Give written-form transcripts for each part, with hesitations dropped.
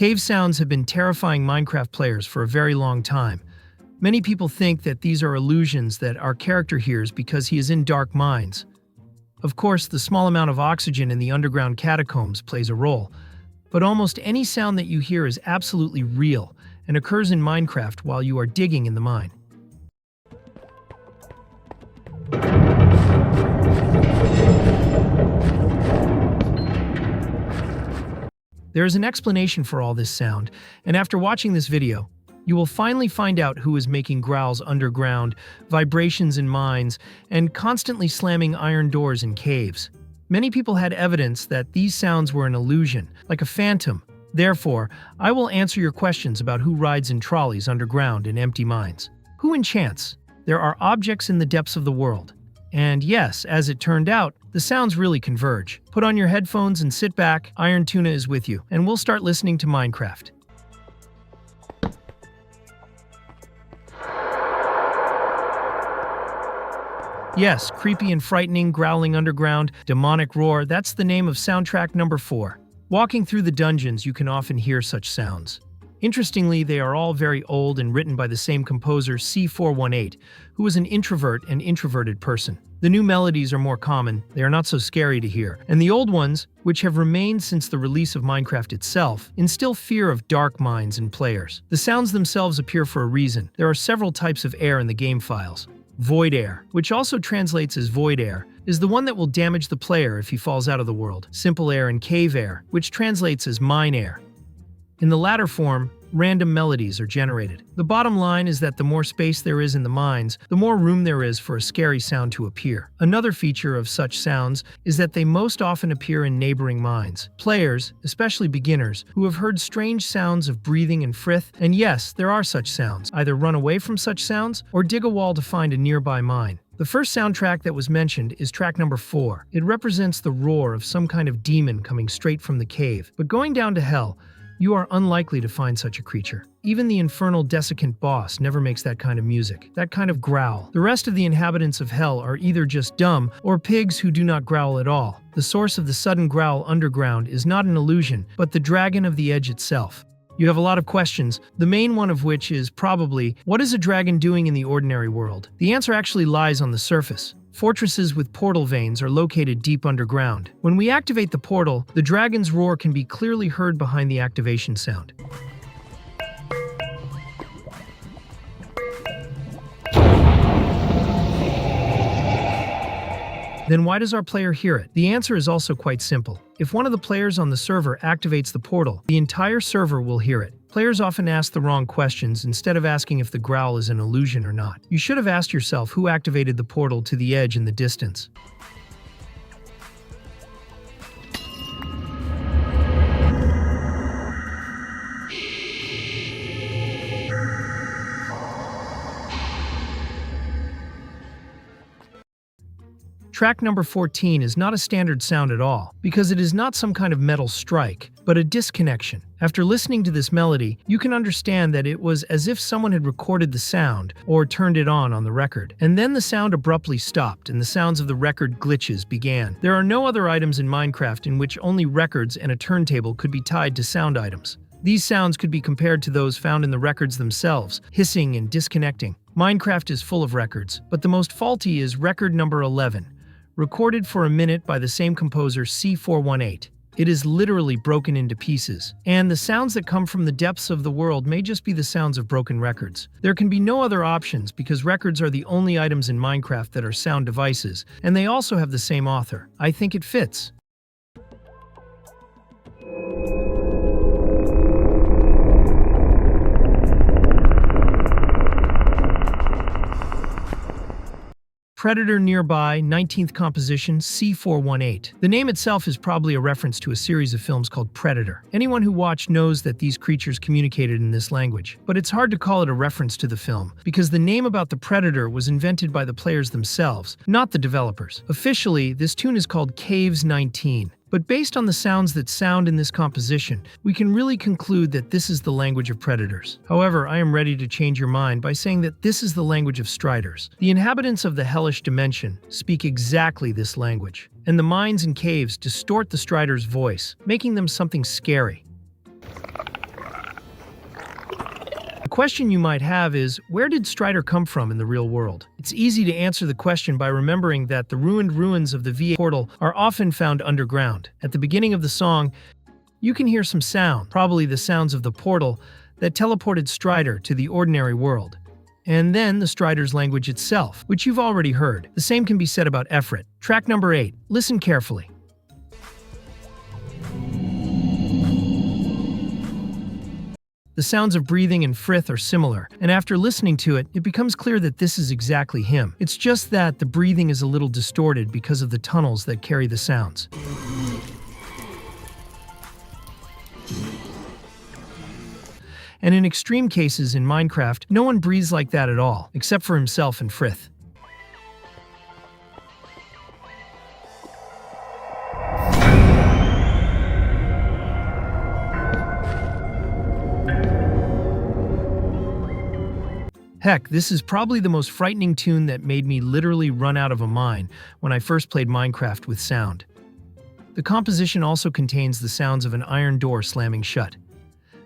Cave sounds have been terrifying Minecraft players for a very long time. Many people think that these are illusions that our character hears because he is in dark mines. Of course, the small amount of oxygen in the underground catacombs plays a role, but almost any sound that you hear is absolutely real and occurs in Minecraft while you are digging in the mine. There is an explanation for all this sound, and after watching this video, you will finally find out who is making growls underground, vibrations in mines, and constantly slamming iron doors in caves. Many people had evidence that these sounds were an illusion, like a phantom. Therefore, I will answer your questions about who rides in trolleys underground in empty mines. Who enchants? There are objects in the depths of the world. And yes, as it turned out, the sounds really converge. Put on your headphones and sit back, Iron Tuna is with you, and we'll start listening to Minecraft. Yes, creepy and frightening, growling underground, demonic roar, that's the name of soundtrack number 4. Walking through the dungeons, you can often hear such sounds. Interestingly, they are all very old and written by the same composer, C418, who was an introvert and introverted person. The new melodies are more common, they are not so scary to hear, and the old ones, which have remained since the release of Minecraft itself, instill fear of dark mines in players. The sounds themselves appear for a reason. There are several types of air in the game files. Void air, which also translates as void air, is the one that will damage the player if he falls out of the world. Simple air and cave air, which translates as mine air. In the latter form, random melodies are generated. The bottom line is that the more space there is in the mines, the more room there is for a scary sound to appear. Another feature of such sounds is that they most often appear in neighboring mines. Players, especially beginners, who have heard strange sounds of breathing and frith, and yes, there are such sounds, either run away from such sounds or dig a wall to find a nearby mine. The first soundtrack that was mentioned is track number 4. It represents the roar of some kind of demon coming straight from the cave. But going down to hell, you are unlikely to find such a creature. Even the infernal desiccant boss never makes that kind of music, that kind of growl. The rest of the inhabitants of hell are either just dumb or pigs who do not growl at all. The source of the sudden growl underground is not an illusion, but the dragon of the edge itself. You have a lot of questions, the main one of which is probably, what is a dragon doing in the ordinary world? The answer actually lies on the surface. Fortresses with portal veins are located deep underground. When we activate the portal, the dragon's roar can be clearly heard behind the activation sound. Then why does our player hear it? The answer is also quite simple. If one of the players on the server activates the portal, the entire server will hear it. Players often ask the wrong questions instead of asking if the growl is an illusion or not. You should have asked yourself who activated the portal to the edge in the distance. Track number 14 is not a standard sound at all, because it is not some kind of metal strike, but a disconnection. After listening to this melody, you can understand that it was as if someone had recorded the sound, or turned it on the record. And then the sound abruptly stopped, and the sounds of the record glitches began. There are no other items in Minecraft in which only records and a turntable could be tied to sound items. These sounds could be compared to those found in the records themselves, hissing and disconnecting. Minecraft is full of records, but the most faulty is record number 11. Recorded for a minute by the same composer, C418. It is literally broken into pieces, and the sounds that come from the depths of the world may just be the sounds of broken records. There can be no other options because records are the only items in Minecraft that are sound devices, and they also have the same author. I think it fits. Predator nearby, 19th composition, C418. The name itself is probably a reference to a series of films called Predator. Anyone who watched knows that these creatures communicated in this language. But it's hard to call it a reference to the film, because the name about the Predator was invented by the players themselves, not the developers. Officially, this tune is called Caves 19. But based on the sounds that sound in this composition, we can really conclude that this is the language of predators. However, I am ready to change your mind by saying that this is the language of striders. The inhabitants of the hellish dimension speak exactly this language, and the mines and caves distort the strider's voice, making them something scary. question you might have is, where did Strider come from in the real world? It's easy to answer the question by remembering that the ruined ruins of the VA portal are often found underground. At the beginning of the song, you can hear some sound, probably the sounds of the portal that teleported Strider to the ordinary world. And then the Strider's language itself, which you've already heard. The same can be said about Efrit. Track number 8. Listen carefully. The sounds of breathing and Frith are similar, and after listening to it, it becomes clear that this is exactly him. It's just that the breathing is a little distorted because of the tunnels that carry the sounds. And in extreme cases in Minecraft, no one breathes like that at all, except for himself and Frith. Heck, this is probably the most frightening tune that made me literally run out of a mine when I first played Minecraft with sound. The composition also contains the sounds of an iron door slamming shut.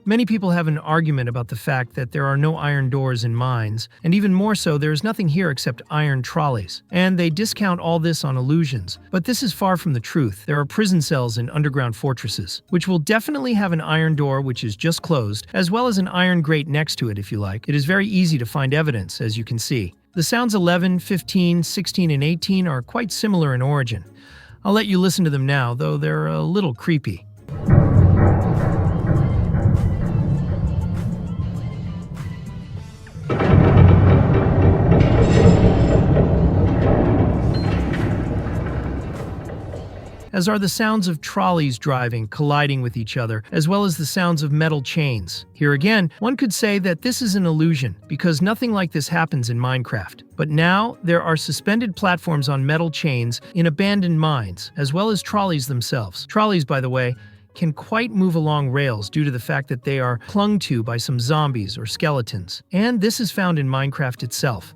Many people have an argument about the fact that there are no iron doors in mines, and even more so, there is nothing here except iron trolleys. And they discount all this on illusions, but this is far from the truth. There are prison cells in underground fortresses, which will definitely have an iron door which is just closed, as well as an iron grate next to it if you like. It is very easy to find evidence, as you can see. The sounds 11, 15, 16, and 18 are quite similar in origin. I'll let you listen to them now, though they're a little creepy. As are the sounds of trolleys driving, colliding with each other, as well as the sounds of metal chains. Here again, one could say that this is an illusion, because nothing like this happens in Minecraft. But now, there are suspended platforms on metal chains in abandoned mines, as well as trolleys themselves. Trolleys, by the way, can quite move along rails due to the fact that they are clung to by some zombies or skeletons. And this is found in Minecraft itself.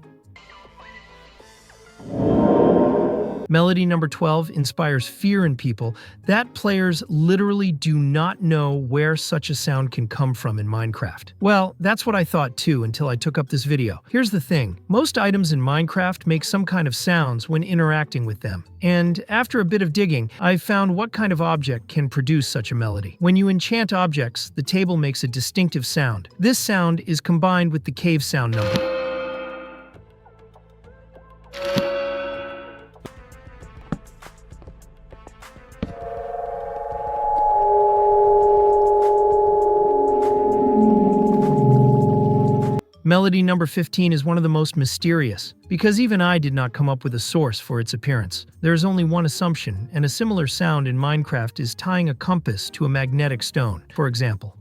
Melody number 12 inspires fear in people that players literally do not know where such a sound can come from in Minecraft. Well, that's what I thought too until I took up this video. Here's the thing, most items in Minecraft make some kind of sounds when interacting with them. And after a bit of digging, I found what kind of object can produce such a melody. When you enchant objects, the table makes a distinctive sound. This sound is combined with the cave sound number. Melody number 15 is one of the most mysterious, because even I did not come up with a source for its appearance. There is only one assumption, and a similar sound in Minecraft is tying a compass to a magnetic stone, for example.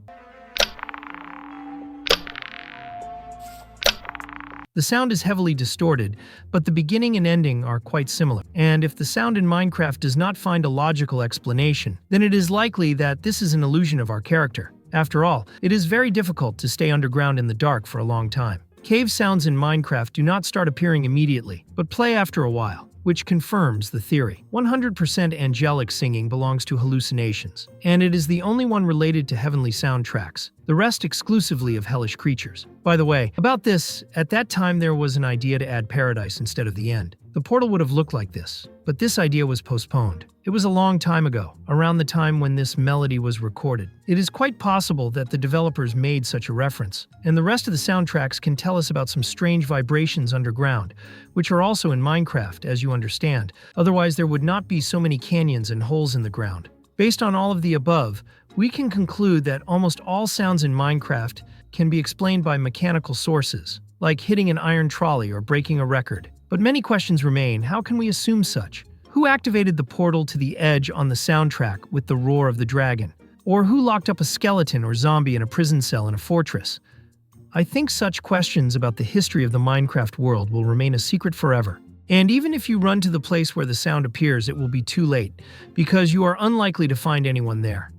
The sound is heavily distorted, but the beginning and ending are quite similar. And if the sound in Minecraft does not find a logical explanation, then it is likely that this is an illusion of our character. After all, it is very difficult to stay underground in the dark for a long time. Cave sounds in Minecraft do not start appearing immediately, but play after a while, which confirms the theory. 100% angelic singing belongs to hallucinations, and it is the only one related to heavenly soundtracks, the rest exclusively of hellish creatures. By the way, about this, at that time there was an idea to add paradise instead of the end. The portal would have looked like this, but this idea was postponed. It was a long time ago, around the time when this melody was recorded. It is quite possible that the developers made such a reference, and the rest of the soundtracks can tell us about some strange vibrations underground, which are also in Minecraft, as you understand. Otherwise, there would not be so many canyons and holes in the ground. Based on all of the above, we can conclude that almost all sounds in Minecraft can be explained by mechanical sources, like hitting an iron trolley or breaking a record. But many questions remain. How can we assume such? Who activated the portal to the edge on the soundtrack with the roar of the dragon? Or who locked up a skeleton or zombie in a prison cell in a fortress? I think such questions about the history of the Minecraft world will remain a secret forever. And even if you run to the place where the sound appears, it will be too late, because you are unlikely to find anyone there.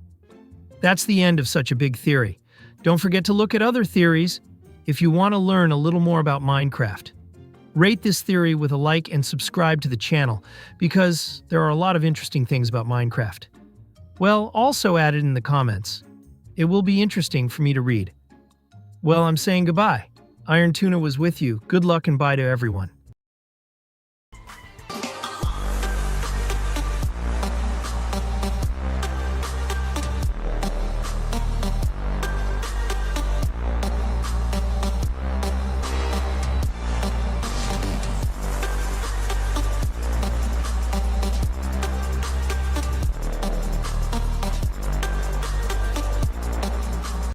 That's the end of such a big theory. Don't forget to look at other theories if you want to learn a little more about Minecraft. Rate this theory with a like and subscribe to the channel, because there are a lot of interesting things about Minecraft. Well, also add it in the comments. It will be interesting for me to read. Well, I'm saying goodbye. Iron Tuna was with you. Good luck and bye to everyone.